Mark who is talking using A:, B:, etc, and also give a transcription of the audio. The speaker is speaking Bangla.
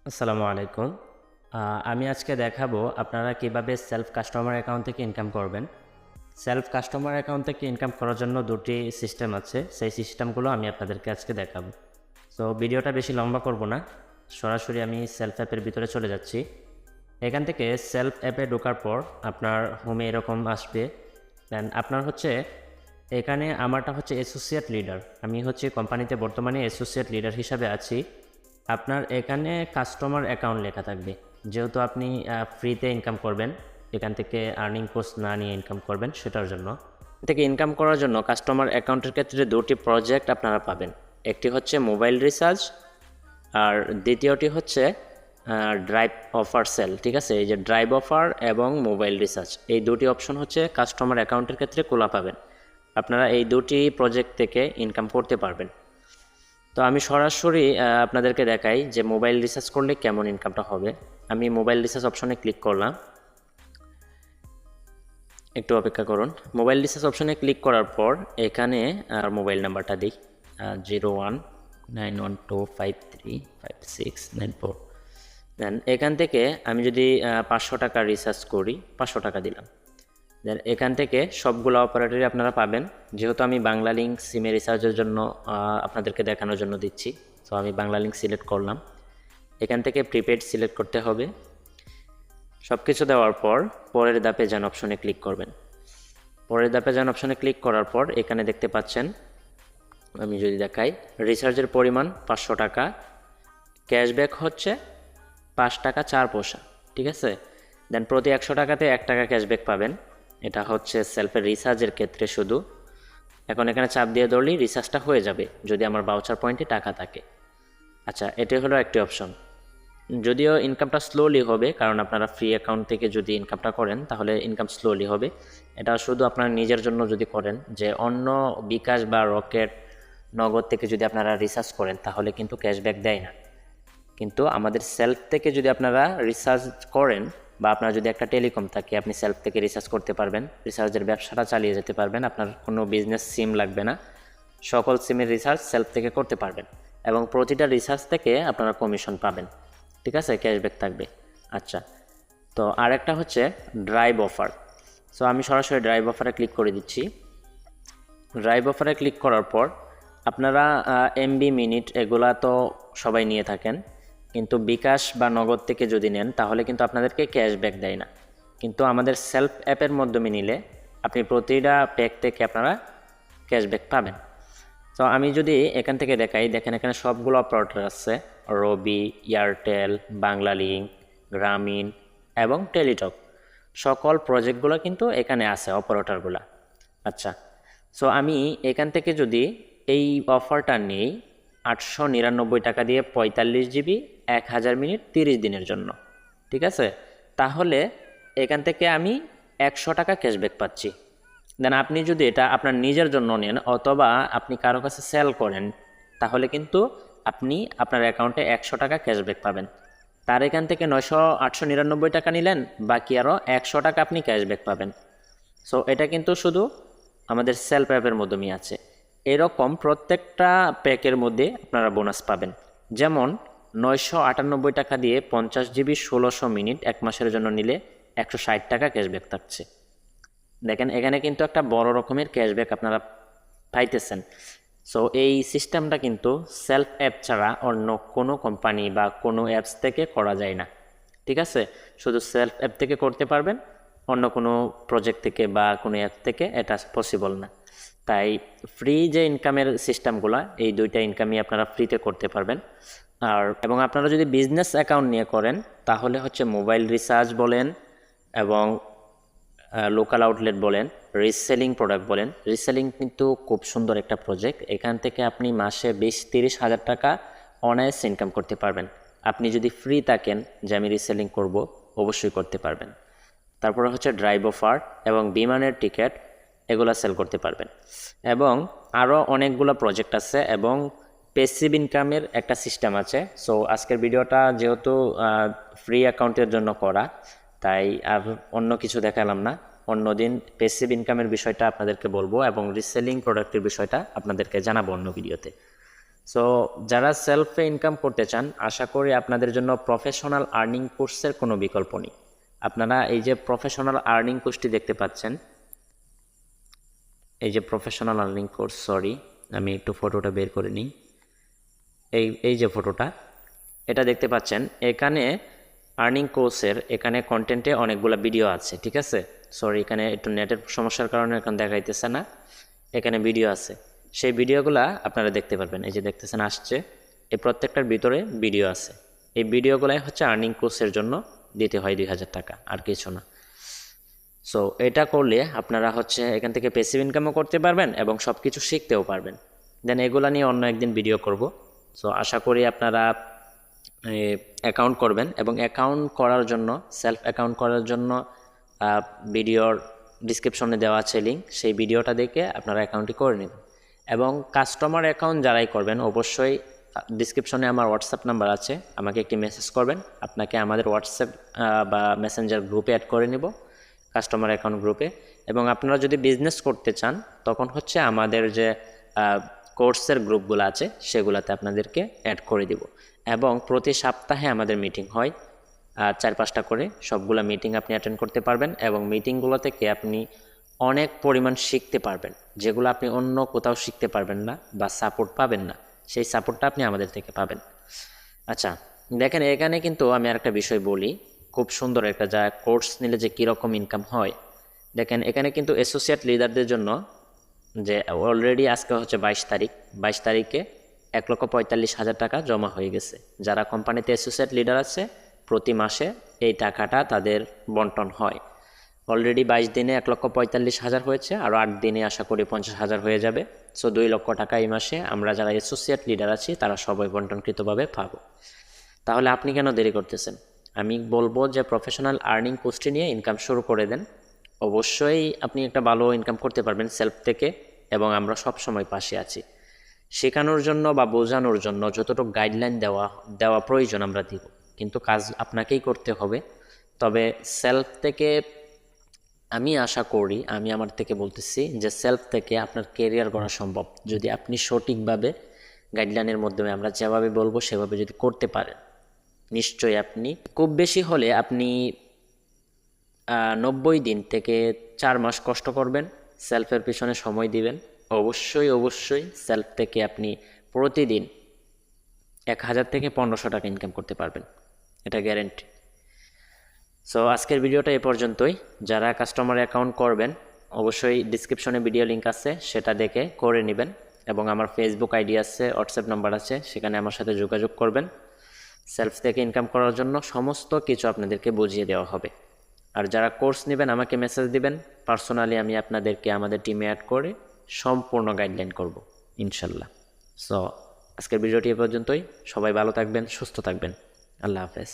A: আসসালামু আলাইকুম। আমি আজকে দেখাবো আপনারা কিভাবে সেলফ কাস্টমার অ্যাকাউন্ট থেকে ইনকাম করবেন। সেলফ কাস্টমার অ্যাকাউন্ট থেকে ইনকাম করার জন্য দুটি সিস্টেম আছে, সেই সিস্টেমগুলো আমি আপনাদেরকে আজকে দেখাবো। সো ভিডিওটা বেশি লম্বা করব না, সরাসরি আমি সেলফ অ্যাপের ভিতরে চলে যাচ্ছি। এখান থেকে সেলফ অ্যাপে ঢোকার পর আপনার হোমে এরকম আসবে। দেন আপনার হচ্ছে এখানে আমারটা হচ্ছে অ্যাসোসিয়েট লিডার, আমি হচ্ছে কোম্পানিতে বর্তমানে অ্যাসোসিয়েট লিডার হিসাবে আছি। আপনার এখানে কাস্টমার অ্যাকাউন্ট লেখা থাকবে, যেহেতু আপনি ফ্রিতে ইনকাম করবেন, এখান থেকে আর্নিং কোর্স না নিয়ে ইনকাম করবেন, সেটার জন্য থেকে ইনকাম করার জন্য কাস্টমার অ্যাকাউন্টের ক্ষেত্রে দুটি প্রজেক্ট আপনারা পাবেন। একটি হচ্ছে মোবাইল রিচার্জ আর দ্বিতীয়টি হচ্ছে ড্রাইভ অফার সেল। ঠিক আছে, এই যে ড্রাইভ অফার এবং মোবাইল রিচার্জ, এই দুটি অপশন হচ্ছে কাস্টমার অ্যাকাউন্টের ক্ষেত্রে খোলা পাবেন। আপনারা এই দুটি প্রজেক্ট থেকে ইনকাম করতে পারবেন। তো আমি সরাসরি আপনাদেরকে দেখাই যে মোবাইল রিচার্জ করলে কেমন ইনকামটা হবে। আমি মোবাইল রিচার্জ অপশনে ক্লিক করলাম, একটু অপেক্ষা করুন। মোবাইল রিচার্জ অপশনে ক্লিক করার পর এখানে মোবাইল নাম্বারটা দিই 0191253569 দেন এখান থেকে আমি যদি 500 টাকা রিচার্জ করি, 500 টাকা দিলাম। দেন এখান থেকে সবগুলো অপারেটরই আপনারা পাবেন। যেহেতু আমি বাংলা লিঙ্ক সিমে রিচার্জের জন্য আপনাদেরকে দেখানোর জন্য দিচ্ছি, তো আমি বাংলা লিঙ্ক সিলেক্ট করলাম। এখান থেকে প্রিপেড সিলেক্ট করতে হবে। সব কিছু দেওয়ার পর পরের ধাপে যান অপশনে ক্লিক করবেন। পরের ধাপে যান অপশনে ক্লিক করার পর এখানে দেখতে পাচ্ছেন, আমি যদি দেখাই, রিচার্জের পরিমাণ 500 টাকা, ক্যাশব্যাক হচ্ছে 5 টাকা 4 পয়সা। ঠিক আছে, দেন প্রতি 100 টাকাতে 1 টাকা ক্যাশব্যাক পাবেন। এটা হচ্ছে সেলফের রিচার্জের ক্ষেত্রে শুধু। এখন এখানে চাপ দিয়ে ধরলেই রিচার্জটা হয়ে যাবে যদি আমার ভাউচার পয়েন্টে টাকা থাকে। আচ্ছা, এটাই হলো একটি অপশন। যদিও ইনকামটা স্লোলি হবে, কারণ আপনারা ফ্রি অ্যাকাউন্ট থেকে যদি ইনকামটা করেন তাহলে ইনকাম স্লোলি হবে। এটা শুধু আপনারা নিজের জন্য যদি করেন, যে অন্য বিকাশ বা রকেট নগদ থেকে যদি আপনারা রিচার্জ করেন তাহলে কিন্তু ক্যাশব্যাক দেয় না। কিন্তু আমাদের সেলফ থেকে যদি আপনারা রিচার্জ করেন, বা আপনার যদি একটা টেলিকম থাকে, আপনি সেলফ থেকে রিচার্জ করতে পারবেন, রিচার্জের ব্যবসাটা চালিয়ে যেতে পারবেন, আপনার কোনো বিজনেস সিম লাগবে না, সকল সিমের রিচার্জ সেলফ থেকে করতে পারবেন এবং প্রতিটা রিচার্জ থেকে আপনারা কমিশন পাবেন। ঠিক আছে, ক্যাশব্যাক থাকবে। আচ্ছা, তো আরেকটা হচ্ছে ড্রাইভ অফার। সো আমি সরাসরি ড্রাইভ অফারে ক্লিক করে দিচ্ছি। ড্রাইভ অফারে ক্লিক করার পর আপনারা এমবি মিনিট এগুলা তো সবাই নিয়ে থাকেন, কিন্তু বিকাশ বা নগদ থেকে যদি নেন তাহলে কিন্তু আপনাদেরকে ক্যাশব্যাক দেয় না। কিন্তু আমাদের সেলফ অ্যাপের মাধ্যমে নিলে আপনি প্রতিটা প্যাক থেকে আপনারা ক্যাশব্যাক পাবেন। তো আমি যদি এখান থেকে দেখাই, দেখেন এখানে সবগুলো অপারেটর আছে, রবি, এয়ারটেল, বাংলা লিঙ্ক, গ্রামীণ এবং টেলিটক, সকল প্রজেক্টগুলো কিন্তু এখানে আছে অপারেটরগুলো। আচ্ছা, সো আমি এখান থেকে যদি এই অফারটা নিই 899 টাকা দিয়ে 45 জিবি 1000 মিনিট 30 দিনের জন্য, ঠিক আছে, তাহলে এখান থেকে আমি 100 টাকা ক্যাশব্যাক পাচ্ছি। দেন আপনি যদি এটা আপনার নিজের জন্য নেন অথবা আপনি কারো কাছে সেল করেন, তাহলে কিন্তু আপনি আপনার অ্যাকাউন্টে 100 টাকা ক্যাশব্যাক পাবেন। তার এখান থেকে 899 টাকা নিলেন, বাকি আরও 100 টাকা আপনি ক্যাশব্যাক পাবেন। সো এটা কিন্তু শুধু আমাদের সেলফ অ্যাপের মাধ্যমেই আছে। এরকম প্রত্যেকটা প্যাকের মধ্যে আপনারা বোনাস পাবেন। যেমন 998 টাকা দিয়ে 50 জিবি 1600 মিনিট 1 মাসের জন্য নিলে 160 টাকা ক্যাশব্যাক থাকছে। দেখেন এখানে কিন্তু একটা বড় রকমের ক্যাশব্যাক আপনারা পাইতেছেন। সো এই সিস্টেমটা কিন্তু সেলফ অ্যাপ ছাড়া অন্য কোনো কোম্পানি বা কোনো অ্যাপস থেকে করা যায় না। ঠিক আছে, শুধু সেলফ অ্যাপ থেকে করতে পারবেন, অন্য কোনো প্রজেক্ট থেকে বা কোনো অ্যাপ থেকে এটা পসিবল না। তাই ফ্রি যে ইনকামের সিস্টেমগুলো, এই দুইটা ইনকামই আপনারা ফ্রিতে করতে পারবেন। এবং আপনারা যদি বিজনেস অ্যাকাউন্ট নিয়ে করেন তাহলে হচ্ছে মোবাইল রিচার্জ বলেন এবং লোকাল আউটলেট বলেন, রিসেলিং প্রোডাক্ট বলেন, রিসেলিং কিন্তু খুব সুন্দর একটা প্রজেক্ট। এখান থেকে আপনি মাসে 20-30 হাজার টাকা অনায়াস ইনকাম করতে পারবেন। আপনি যদি ফ্রি থাকেন যে আমি রিসেলিং করব, অবশ্যই করতে পারবেন। তারপরে হচ্ছে ড্রাইভ অফার এবং বিমানের টিকিট, এগুলো সেল করতে পারবেন। এবং আরও অনেকগুলো প্রজেক্ট আছে এবং প্যাসিভ ইনকামের একটা সিস্টেম আছে। সো আজকের ভিডিওটা যেহেতু ফ্রি অ্যাকাউন্টের জন্য করা, তাই আর অন্য কিছু দেখালাম না। অন্যদিন প্যাসিভ ইনকামের বিষয়টা আপনাদেরকে বলবো এবং রিসেলিং প্রোডাক্টের বিষয়টা আপনাদেরকে জানাবো অন্য ভিডিওতে। সো যারা সেলফে ইনকাম করতে চান, আশা করি আপনাদের জন্য প্রফেশনাল আর্নিং কোর্সের কোনো বিকল্প নেই। আপনারা এই যে প্রফেশনাল আর্নিং কোর্সটি দেখতে পাচ্ছেন, এই যে প্রফেশনাল আর্নিং কোর্স, সরি আমি একটু ফটোটা বের করে নিই। এই যে ফটোটা, এটা দেখতে পাচ্ছেন, এখানে আর্নিং কোর্সের এখানে কন্টেন্টে অনেকগুলো ভিডিও আছে, ঠিক আছে। সরি, এখানে একটু নেটের সমস্যার কারণে এখন দেখাইতেছে না, এখানে ভিডিও আছে। সেই ভিডিওগুলা আপনারা দেখতে পারবেন, এই যে দেখতেছেন আসছে, এই প্রত্যেকটার ভিতরে ভিডিও আছে। এই ভিডিওগুলাই হচ্ছে আর্নিং কোর্সের জন্য দিতে হয় 2000 টাকা, আর কিছু না। সো এটা করলে আপনারা হচ্ছে এখান থেকে প্যাসিভ ইনকামও করতে পারবেন এবং সব কিছু শিখতেও পারবেন। দেন এগুলা নিয়ে অন্য একদিন ভিডিও করব। সো আশা করি আপনারা অ্যাকাউন্ট করবেন, এবং অ্যাকাউন্ট করার জন্য, সেলফ অ্যাকাউন্ট করার জন্য ভিডিওর ডিসক্রিপশনে দেওয়া আছে লিঙ্ক, সেই ভিডিওটা দেখে আপনারা অ্যাকাউন্টটি করে নেবেন। এবং কাস্টমার অ্যাকাউন্ট যারাই করবেন, অবশ্যই ডিসক্রিপশনে আমার হোয়াটসঅ্যাপ নাম্বার আছে, আমাকে একটি মেসেজ করবেন, আপনাকে আমাদের হোয়াটসঅ্যাপ বা মেসেঞ্জার গ্রুপে অ্যাড করে নিব, কাস্টমার অ্যাকাউন্ট গ্রুপে। এবং আপনারা যদি বিজনেস করতে চান, তখন হচ্ছে আমাদের যে কোর্সের গ্রুপগুলো আছে সেগুলোতে আপনাদেরকে অ্যাড করে দিব। এবং প্রতি সপ্তাহে আমাদের মিটিং হয় 4-5টা করে, সবগুলো মিটিং আপনি অ্যাটেন্ড করতে পারবেন, এবং মিটিংগুলো থেকে আপনি অনেক পরিমাণ শিখতে পারবেন, যেগুলো আপনি অন্য কোথাও শিখতে পারবেন না বা সাপোর্ট পাবেন না, সেই সাপোর্টটা আপনি আমাদের থেকে পাবেন। আচ্ছা দেখেন, এখানে কিন্তু আমি আরেকটা বিষয় বলি, খুব সুন্দর একটা, যা কোর্স নিলে যে কীরকম ইনকাম হয়। দেখেন এখানে কিন্তু অ্যাসোসিয়েট লিডারদের জন্য, যে অলরেডি আজকে হচ্ছে 22 তারিখ, 22 তারিখে 1,45,000 টাকা জমা হয়ে গেছে। যারা কোম্পানিতে অ্যাসোসিয়েট লিডার আছে, প্রতি মাসে এই টাকাটা তাদের বন্টন হয়। অলরেডি 22 দিনে 1,45,000 হয়েছে, আরও 8 দিনে আশা করি 50,000 হয়ে যাবে। সো 2 লক্ষ টাকা এই মাসে আমরা যারা অ্যাসোসিয়েট লিডার আছি তারা সবাই বন্টনকৃতভাবে পাবো। তাহলে আপনি কেন দেরি করতেছেন? আমি বলবো যে প্রফেশনাল আর্নিং কোর্সটি নিয়ে ইনকাম শুরু করে দেন। অবশ্যই আপনি একটা ভালো ইনকাম করতে পারবেন সেলফ থেকে, এবং আমরা সব সময় পাশে আছি। শেখানোর জন্য বা বোঝানোর জন্য যতটুকু গাইডলাইন দেওয়া প্রয়োজন আমরা দিব, কিন্তু কাজ আপনাকেই করতে হবে। তবে সেলফ থেকে আমি আশা করি, আমি আমার থেকে বলতেছি যে সেলফ থেকে আপনার কেরিয়ার গড়া সম্ভব, যদি আপনি সঠিকভাবে গাইডলাইনের মাধ্যমে আমরা যেভাবে বলবো সেভাবে যদি করতে পারেন। নিশ্চয়ই আপনি খুব বেশি হলে আপনি 90 দিন থেকে 4 মাস কষ্ট করবেন, সেলফের পিছনে সময় দিবেন, অবশ্যই সেলফ থেকে আপনি প্রতিদিন 1000 থেকে 1500 টাকা ইনকাম করতে পারবেন, এটা গ্যারেন্টি। সো আজকের ভিডিওটা এ পর্যন্তই। যারা কাস্টমার অ্যাকাউন্ট করবেন, অবশ্যই ডিসক্রিপশনে ভিডিও লিঙ্ক আছে, সেটা দেখে করে নেবেন। এবং আমার ফেসবুক আইডি আছে, হোয়াটসঅ্যাপ নাম্বার আছে, সেখানে আমার সাথে যোগাযোগ করবেন। সেলফ থেকে ইনকাম করার জন্য সমস্ত কিছু আপনাদেরকে বুঝিয়ে দেওয়া হবে। আর যারা কোর্স নেবেন আমাকে মেসেজ দিবেন, পার্সোনালি আমি আপনাদেরকে আমাদের টিমে অ্যাড করে সম্পূর্ণ গাইডলাইন করব ইনশাল্লাহ। সো আজকের ভিডিওটি এ পর্যন্তই। সবাই ভালো থাকবেন, সুস্থ থাকবেন। আল্লাহ হাফেজ।